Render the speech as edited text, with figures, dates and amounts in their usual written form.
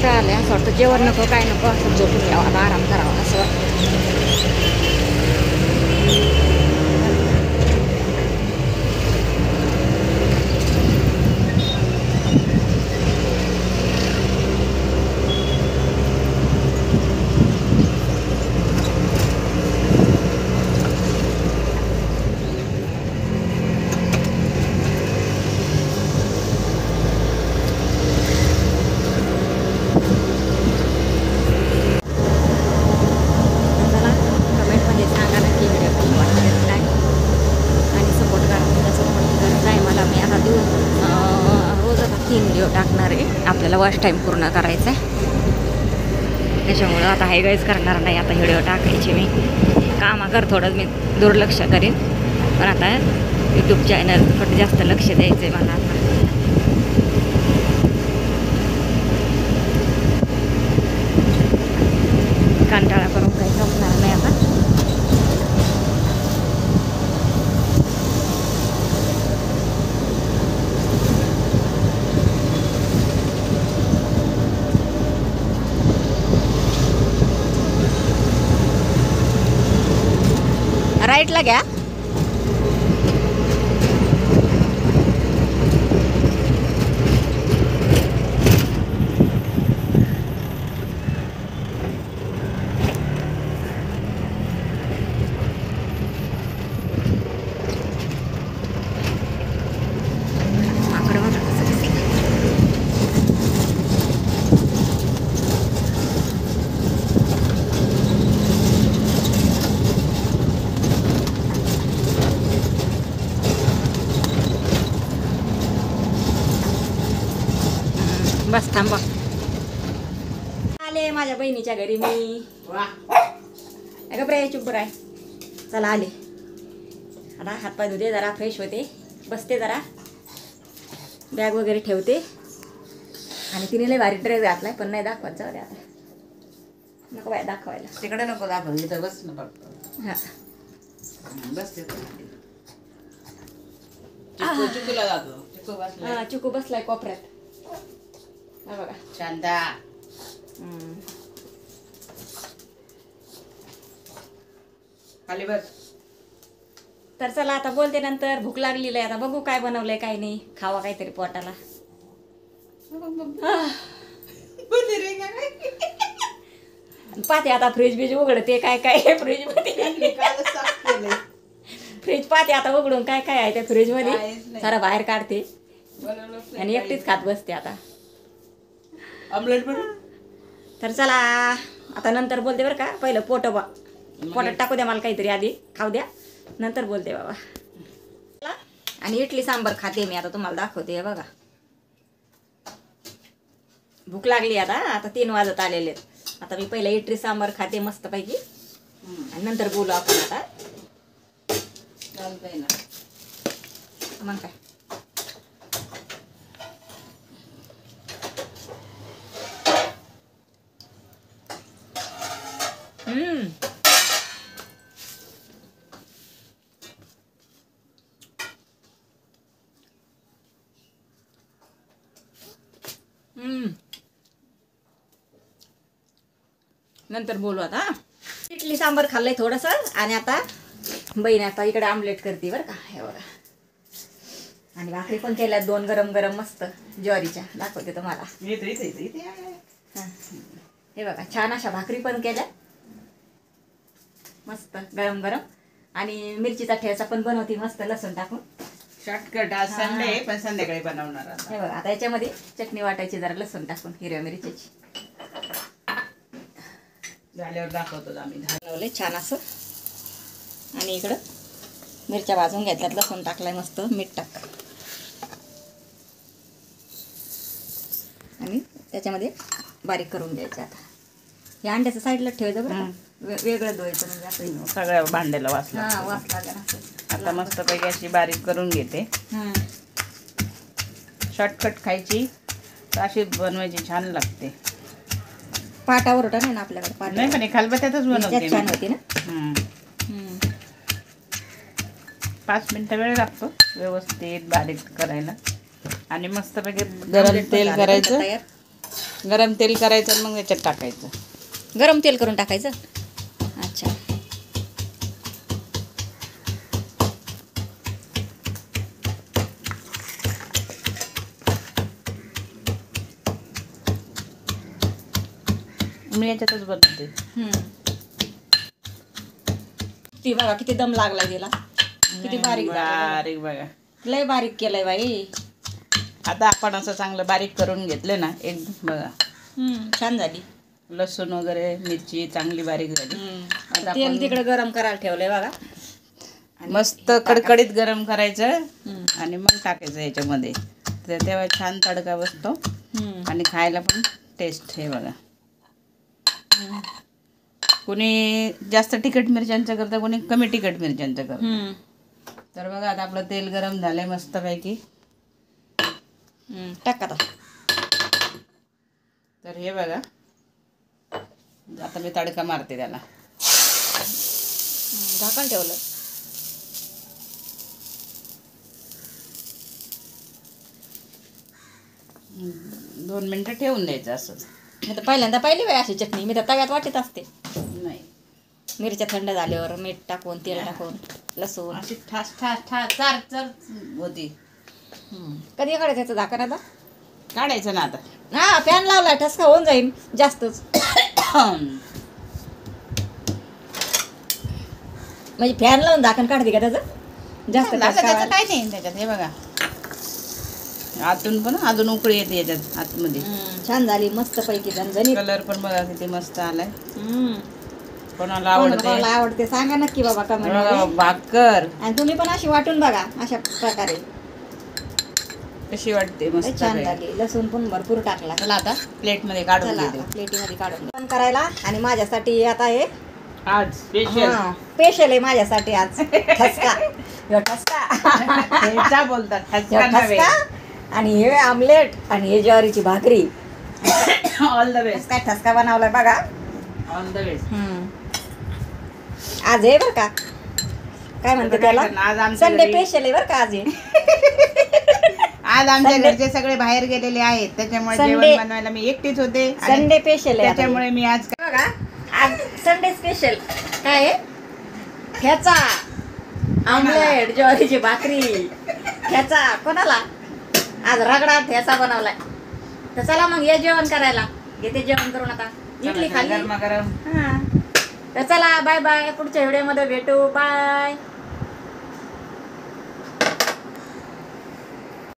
कंटाळा आलाय, असं वाटतं जेवण नको काय नको, असं झोपून घ्यावं, आता आराम करावा असं वाटतं. टाकणार आहे, आपल्याला वॉच टाईम पूर्ण करायचा आहे, त्याच्यामुळं आता हाय गाईज करणार नाही. आता व्हिडिओ टाकायचे मी कामाकर थोडं मी दुर्लक्ष करीन, पण आता यूट्यूब चॅनलकडे जास्त लक्ष द्यायचं आहे मला. आता कंटाळा करून काही जमणार नाही. आता राईटला घ्या. बस थांबा. आले माझ्या बहिणीच्या घरी मी. अगं बरे चुप राय. चला आले. आता हातपाय धुते, जरा फ्रेश होते, बसते, जरा बॅग वगैरे ठेवते. आणि तिने लय भारी ड्रेस घातलाय, पण नाही दाखवत. जाऊ दे आता, नको बाय दाखवायला. तिकडे नको दाखव, इथं बस ना फक्त. हा बस चिकूला जातो. चिकू बसलाय. चिकू बसलाय कोपऱ्यात. बघा शांता. खाली बस. तर चला आता बोलते, नंतर भूक लागलेली आहे. आता बघू काय बनवलंय काय नाही, खावा काहीतरी पोटाला. पाहते आता फ्रीज बीज उघडते, काय काय फ्रीज मध्ये. फ्रीज पाहते आता उघडून काय काय आहे त्या फ्रीज मध्ये, सारा बाहेर काढते आणि एकटीच खात बसते आता. ऑमलेट बनव. तर चला आता नंतर बोलते बरं का. पहिलं पोटात टाकू द्या मला काहीतरी, आधी खाऊ द्या, नंतर बोलते बाबा. आणि इडली सांबर खाते मी आता, तुम्हाला दाखवते. बघा भूक लागली आता 3 वाजत आलेले आहेत. आता मी पहिलं इडली सांबर खाते मस्तपैकी, आणि नंतर बोलू आपण. आता चालतंय ना मग काय. नंतर बोलू आता. इडली सांबर खाल्लंय थोडंसं, आणि आता बहीण आता इकडे आमलेट करते बरं का. हे बघा, आणि भाकरी पण केल्या 2 गरम गरम मस्त ज्वारीच्या, दाखवते तुम्हाला. हे बघा छान अशा भाकरी पण केल्या मस्त गरम गरम, आणि मिरचीचा ठेचा पण बनवते मस्त लसूण टाकून. शॉर्टकट. आज संडे पण संध्याकाळी बनवणार. हे बघा आता याच्यामध्ये चटणी वाटायची जरा लसूण टाकून, हिरव्या मिरचीची. झाल्यावर दाखवतो आम्ही. बनवले छान असं. आणि इकडं मिरच्या भाजून घेतल्यात, लसूण टाकलाय मस्त, मीठ टाक, आणि त्याच्यामध्ये बारीक करून घ्यायचं. आता हे अंड्याचं साईडला ठेवायचं बरं, वेगळं धुवायचं म्हणजे असं सगळ्या भांड्याला वाचला. हां वास लागेल असं. आता मस्तपैकी अशी बारीक करून घेते. शॉर्टकट खायची तर अशी बनवायची, छान लागते. पाटावर होता नाही ना आपल्याकडे, पाट नाही पण खलबत्त्यातच बनवते. छान होती ना. 5 मिनिटं वेळ लागतो व्यवस्थित बारीक करायला. आणि मस्तपैकी गरम तेल करायचं, गरम तेल करायचं आणि मग याच्यात टाकायचं. गरम तेल करून टाकायचं. अच्छा. मी याच्यातच बनवते. ती बघा किती दम लागला तिला. किती बारीक बारीक बघा, लय बारीक केलंय बाई. आता आपण असं चांगलं बारीक करून घेतलं ना एकदम बघा. छान झाली. लसूण वगैरे मिरची चांगली बारीक झाली. आता तेल आपण तिकडे गरम करायला ठेवलंय बघा. मस्त कडकडीत गरम करायचं आणि मग टाकायचं याच्यामध्ये. तर तेव्हा छान तडका बसतो आणि खायला पण टेस्ट हे बघा. कोणी जास्त तिखट मिरच्यांचं करतं, कोणी कमी तिखट मिरच्यांचं करतं. तर बघा आता आपलं तेल गरम झालंय मस्तपैकी. टाक आता. तर हे बघा आता मी तडका मारते त्याला. झाकण ठेवलं. दोन मिनिटं ठेवून द्यायचं असंच. मी तर पहिल्यांदा पाहिली बाई अशी चटणी. मी तर तव्यात वाटत असते. नाही, मिरच्या थंड झाल्यावर मीठ टाकून तेल टाकून लसूण अशी ठास ठास ठास चार चार होती. कधी काढायचं त्याचं झाकण आता? काढायचं ना आता. हा फॅन लावलाय ठसका होऊन जाईल जास्तच. म्हणजे फॅन लावून झाकण काढते का त्याचं? जास्त त्याचं ठसका काय नाही त्याच्यात. हे बघा आतून पण अजून उकळी येते याच्यात आतमध्ये. छान झाली मस्त पैकी झणझणीत. कलर पण बघा किती मस्त आलाय. कोणाला कोणाला आवडते सांगा नक्की बाबा कमेंट मध्ये. भाकर आणि तुम्ही पण अशी वाटून बघा अशा प्रकारे. कशी वाटते मस्त. छान झाली. लसूण पण भरपूर टाकला. चला आता प्लेट मध्ये काढून चला घेते. प्लेटीमध्ये काढून पण करायला. आणि माझ्यासाठी आता हे आज स्पेशल स्पेशल आहे माझ्यासाठी आज ठसका. ह्यो ठसका बोलतात ह्यो ठसका. आणि हे आमलेट आणि हे ज्वारीची भाकरी. All the best. काय ठसका बनवलाय बघा. All the best. आज आहे बरं का. काय म्हणते त्याला? आज संडे स्पेशल आहे बरं का आज हे. आज आमच्या घरचे सगळे बाहेर गेलेले आहेत त्याच्यामुळे जेवण बनवायला मी एकटीच होते. संडे स्पेशल आहे त्याच्यामुळे मी आज बघा. आज संडे स्पेशल काय आहे? ठेचा आमलेट ज्वारीची भाकरी. ठेचा कोणाला? आज रगडा ठेचा बनवलाय. तर चला मग ये जेवण करायला. येते जेवण करून आता. इडली खाल्ली. गरम गरम. तर चला बाय बाय. पुढच्या व्हिडिओ मध्ये भेटू. बाय.